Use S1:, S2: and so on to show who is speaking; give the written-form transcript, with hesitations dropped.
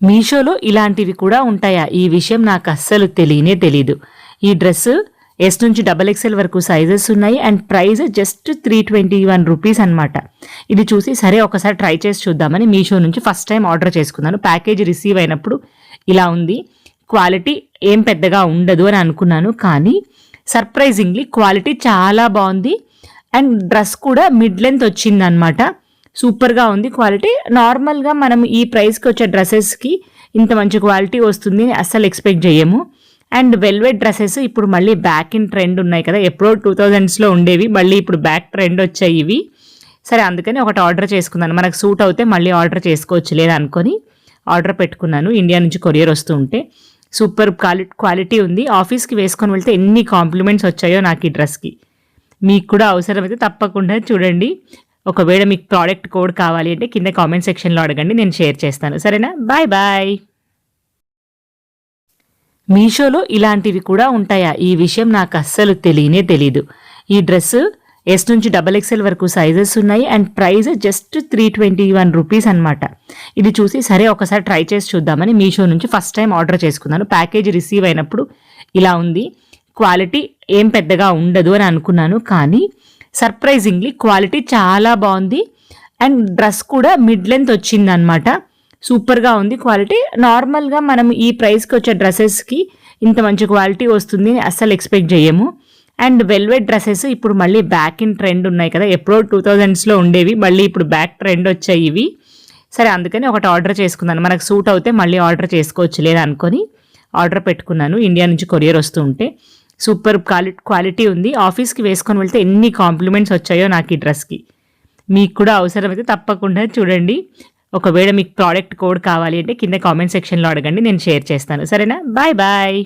S1: మీషోలో ఇలాంటివి కూడా ఉంటాయా? ఈ విషయం నాకు అస్సలు తెలీదు. ఈ డ్రెస్ ఎస్ నుంచి XXL వరకు సైజెస్ ఉన్నాయి అండ్ ప్రైస్ జస్ట్ 321 రూపీస్ అనమాట. ఇది చూసి సరే ఒకసారి ట్రై చేసి చూద్దామని మీషో నుంచి ఫస్ట్ టైం ఆర్డర్ చేసుకున్నాను. ప్యాకేజ్ రిసీవ్ అయినప్పుడు ఇలా ఉంది. క్వాలిటీ ఏం పెద్దగా ఉండదు అని అనుకున్నాను, కానీ సర్ప్రైజింగ్లీ క్వాలిటీ చాలా బాగుంది అండ్ డ్రెస్ కూడా మిడ్ లెంత్ వచ్చిందనమాట. సూపర్గా ఉంది క్వాలిటీ. నార్మల్గా మనం ఈ ప్రైస్కి వచ్చే డ్రెస్సెస్కి ఇంత మంచి క్వాలిటీ వస్తుంది అని అస్సలు ఎక్స్పెక్ట్ చేయము. అండ్ వెల్వెట్ డ్రెస్సెస్ ఇప్పుడు మళ్ళీ బ్యాక్ ఇన్ ట్రెండ్ ఉన్నాయి కదా, ఎప్పుడో 2000స్లో ఉండేవి, మళ్ళీ ఇప్పుడు బ్యాక్ ట్రెండ్ వచ్చాయి ఇవి. సరే అందుకని ఒకటి ఆర్డర్ చేసుకున్నాను. మనకు సూట్ అవుతే మళ్ళీ ఆర్డర్ చేసుకోవచ్చు లేదా అనుకొని ఆర్డర్ పెట్టుకున్నాను. ఇండియా నుంచి కొరియర్ వస్తూ ఉంటే సూపర్ క్వాలిటీ ఉంది. ఆఫీస్కి వేసుకొని వెళ్తే ఎన్ని కాంప్లిమెంట్స్ వచ్చాయో నాకు ఈ డ్రెస్కి. మీకు కూడా అవసరమైతే తప్పకుండా చూడండి. ఒకవేళ మీకు ప్రోడక్ట్ కోడ్ కావాలి అంటే కింద కామెంట్ సెక్షన్లో అడగండి, నేను షేర్ చేస్తాను. సరేనా? Bye bye. మీషోలో ఇలాంటివి కూడా ఉంటాయా? ఈ విషయం నాకు అస్సలు తెలీదు. ఈ డ్రెస్ ఎస్ నుంచి XXL వరకు సైజెస్ ఉన్నాయి అండ్ ప్రైస్ జస్ట్ 321 రూపీస్ అనమాట. ఇది చూసి సరే ఒకసారి ట్రై చేసి చూద్దామని మీషో నుంచి ఫస్ట్ టైం ఆర్డర్ చేసుకున్నాను. ప్యాకేజ్ రిసీవ్ అయినప్పుడు ఇలా ఉంది. క్వాలిటీ ఏం పెద్దగా ఉండదు అని అనుకున్నాను, కానీ సర్ప్రైజింగ్లీ క్వాలిటీ చాలా బాగుంది అండ్ డ్రెస్ కూడా మిడ్ లెంత్ వచ్చిందనమాట. సూపర్గా ఉంది క్వాలిటీ. నార్మల్గా మనం ఈ ప్రైస్కి వచ్చే డ్రెస్సెస్కి ఇంత మంచి క్వాలిటీ వస్తుంది అని అస్సలు ఎక్స్పెక్ట్ చేయము. అండ్ వెల్వెట్ డ్రెస్సెస్ ఇప్పుడు మళ్ళీ బ్యాక్ ఇన్ ట్రెండ్ ఉన్నాయి కదా, ఎప్పుడో 2000స్లో ఉండేవి, మళ్ళీ ఇప్పుడు బ్యాక్ ట్రెండ్ వచ్చాయి ఇవి. సరే అందుకని ఒకటి ఆర్డర్ చేసుకున్నాను. మనకు సూట్ అవుతే మళ్ళీ ఆర్డర్ చేసుకోవచ్చు లేదా అనుకొని ఆర్డర్ పెట్టుకున్నాను. ఇండియా నుంచి కొరియర్ వస్తూ ఉంటే సూపర్ క్వాలిటీ ఉంది. ఆఫీస్కి వేసుకొని వెళ్తే ఎన్ని కాంప్లిమెంట్స్ వచ్చాయో నాకు ఈ డ్రెస్కి. మీకు కూడా అవసరమైతే తప్పకుండా చూడండి. ఒకవేళ మీకు ప్రోడక్ట్ కోడ్ కావాలి అంటే కింద కామెంట్ సెక్షన్లో అడగండి, నేను షేర్ చేస్తాను. సరేనా? Bye bye.